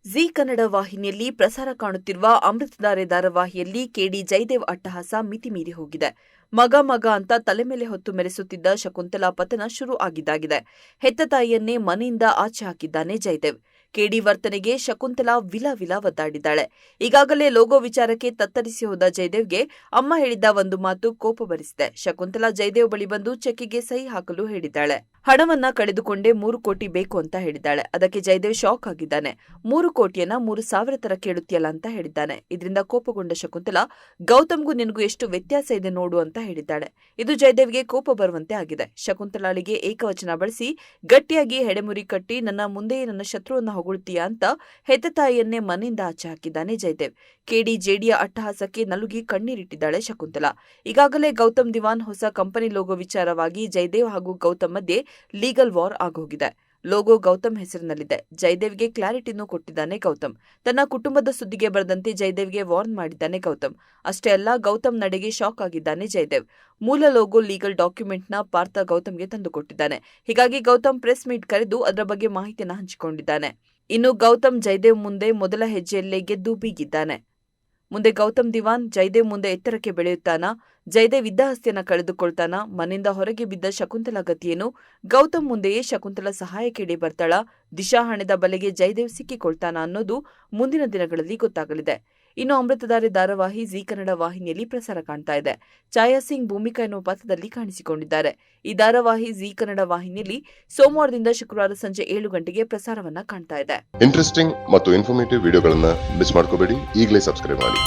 ಜೀ ಕನ್ನಡ ವಾಹಿನಿಯಲ್ಲಿ ಪ್ರಸಾರ ಕಾಣುತ್ತಿರುವ ಅಮೃತಧಾರೆ ಧಾರಾವಾಹಿಯಲ್ಲಿ ಕೆಡಿ ಜಯದೇವ್ ಅಟ್ಟಹಾಸ ಮಿತಿ ಮೀರಿ ಹೋಗಿದೆ. ಮಗ ಅಂತ ತಲೆ ಮೇಲೆ ಹೊತ್ತು ಮೆರೆಸುತ್ತಿದ್ದ ಶಕುಂತಲಾ ಪತನ ಶುರು ಆಗಿದ್ದಾಗಿದೆ. ಹೆತ್ತ ತಾಯಿಯನ್ನೇ ಮನೆಯಿಂದ ಆಚೆ ಹಾಕಿದ್ದಾನೆ ಜಯದೇವ್. ಕೆಡಿ ವರ್ತನೆಗೆ ಶಕುಂತಲಾ ವಿಲ ಒದ್ದಾಡಿದ್ದಾಳೆ. ಈಗಾಗಲೇ ಲೋಗೋ ವಿಚಾರಕ್ಕೆ ತತ್ತರಿಸಿ ಹೋದ ಜಯದೇವ್ಗೆ ಅಮ್ಮ ಹೇಳಿದ್ದ ಒಂದು ಮಾತು ಕೋಪ ಬರಿಸಿದೆ. ಶಕುಂತಲಾ ಜಯದೇವ್ ಬಳಿ ಬಂದು ಚೆಕ್ಗೆ ಸಹಿ ಹಾಕಲು ಹೇಳಿದ್ದಾಳೆ. ಹಣವನ್ನ ಕಳೆದುಕೊಂಡೇ 3 ಕೋಟಿ ಬೇಕು ಅಂತ ಹೇಳಿದ್ದಾಳೆ. ಅದಕ್ಕೆ ಜಯದೇವ್ ಶಾಕ್ ಆಗಿದ್ದಾನೆ. 3 ಕೋಟಿಯನ್ನ 3,000 ತರ ಕೇಳುತ್ತಿಯಲ್ಲ ಅಂತ ಹೇಳಿದ್ದಾನೆ. ಇದರಿಂದ ಕೋಪಗೊಂಡ ಶಕುಂತಲಾ, ಗೌತಮ್ಗೂ ನಿನಗೂ ಎಷ್ಟು ವ್ಯತ್ಯಾಸ ಇದೆ ನೋಡು ಅಂತ ಹೇಳಿದ್ದಾಳೆ. ಇದು ಜಯದೇವ್ಗೆ ಕೋಪ ಬರುವಂತೆ ಆಗಿದೆ. ಶಕುಂತಲಾಳಿಗೆ ಏಕವಚನ ಬಳಸಿ ಗಟ್ಟಿಯಾಗಿ ಹೆಡೆಮುರಿ ಕಟ್ಟಿ ನನ್ನ ಮುಂದೆಯೇ ನನ್ನ ಶತ್ರುವನ್ನ ಹೊಗಳ್ತೀಯಾ ಅಂತ ಹೆತ್ತ ತಾಯಿಯನ್ನೇ ಮನೆಯಿಂದ ಆಚೆ ಹಾಕಿದ್ದಾನೆ ಜಯದೇವ್. ಕೆಡಿ ಜೆಡಿಯ ಅಟ್ಟಹಾಸಕ್ಕೆ ನಲುಗಿ ಕಣ್ಣೀರಿಟ್ಟಿದ್ದಾಳೆ ಶಕುಂತಲಾ. ಈಗಾಗಲೇ ಗೌತಮ್ ದಿವಾನ್ ಹೊಸ ಕಂಪನಿ ಲೋಗೋ ವಿಚಾರವಾಗಿ ಜಯದೇವ್ ಹಾಗೂ ಗೌತಮ್ ಮಧ್ಯೆ ಲೀಗಲ್ ವಾರ್ ಆಗೋಗಿದೆ. ಲೋಗೋ ಗೌತಮ್ ಹೆಸರಿನಲ್ಲಿದೆ. ಜಯದೇವ್ಗೆ ಕ್ಲಾರಿಟಿನೂ ಕೊಟ್ಟಿದ್ದಾನೆ ಗೌತಮ್. ತನ್ನ ಕುಟುಂಬದ ಸುದ್ದಿಗೆ ಬರದಂತೆ ಜಯದೇವ್ಗೆ ವಾರ್ನ್ ಮಾಡಿದ್ದಾನೆ ಗೌತಮ್. ಅಷ್ಟೇ ಅಲ್ಲ, ಗೌತಮ್ ನಡೆಗೆ ಶಾಕ್ ಆಗಿದ್ದಾನೆ ಜಯದೇವ್. ಮೂಲ ಲೋಗೋ ಲೀಗಲ್ ಡಾಕ್ಯುಮೆಂಟ್ನ ಪಾರ್ಥ ಗೌತಮ್ಗೆ ತಂದುಕೊಟ್ಟಿದ್ದಾನೆ. ಹೀಗಾಗಿ ಗೌತಮ್ ಪ್ರೆಸ್ ಮೀಟ್ ಕರೆದು ಅದರ ಬಗ್ಗೆ ಮಾಹಿತಿಯನ್ನು ಹಂಚಿಕೊಂಡಿದ್ದಾನೆ. ಇನ್ನು ಗೌತಮ್ ಜಯದೇವ್ ಮುಂದೆ ಮೊದಲ ಹೆಜ್ಜೆಯಲ್ಲೇ ಗೆದ್ದು ಬೀಗಿದ್ದಾನೆ. ಮುಂದೆ ಗೌತಮ್ ದಿವಾನ್ ಜಯದೇವ್ ಮುಂದೆ ಎತ್ತರಕ್ಕೆ ಬೆಳೆಯುತ್ತಾನಾ? ಜಯದೇವ್ ಇದ್ದ ಆಸ್ತಿಯನ್ನ ಕಳೆದುಕೊಳ್ತಾನಾ? ಮನೆಯಿಂದ ಹೊರಗೆ ಬಿದ್ದ ಶಕುಂತಲಾ ಗತಿಯೇನು? ಗೌತಮ್ ಮುಂದೆಯೇ ಶಕುಂತಲಾ ಸಹಾಯಕ್ಕೆಡೆ ಬರ್ತಾಳಾ? ದಿಶಾ ಹಣೆದ ಬಲೆಗೆ ಜಯದೇವ್ ಸಿಕ್ಕಿಕೊಳ್ತಾನಾ ಅನ್ನೋದು ಮುಂದಿನ ದಿನಗಳಲ್ಲಿ ಗೊತ್ತಾಗಲಿದೆ. ಇನ್ನು ಅಮೃತಧಾರೆ ಧಾರಾವಾಹಿ ಜೀ ಕನ್ನಡ ವಾಹಿನಿಯಲ್ಲಿ ಪ್ರಸಾರ ಕಾಣ್ತಾ ಇದೆ. ಛಾಯಾ ಸಿಂಗ್ ಭೂಮಿಕಾ ಎನ್ನುವ ಪಾತ್ರದಲ್ಲಿ ಕಾಣಿಸಿಕೊಂಡಿದ್ದಾರೆ. ಈ ಧಾರಾವಾಹಿ ಜೀ ಕನ್ನಡ ವಾಹಿನಿಯಲ್ಲಿ ಸೋಮವಾರದಿಂದ ಶುಕ್ರವಾರ ಸಂಜೆ 7 ಗಂಟೆಗೆ ಪ್ರಸಾರವನ್ನ ಕಾಣ್ತಾ ಇದೆ. ಇಂಟ್ರೆಸ್ಟಿಂಗ್ ಮತ್ತು ಇನ್ಫಾರ್ಮೇಟಿವ್ ವಿಡಿಯೋಗಳನ್ನ ಮಿಸ್ ಮಾಡ್ಕೋಬೇಡಿ. ಈಗಲೇ ಸಬ್ಸ್ಕ್ರೈಬ್ ಮಾಡಿ.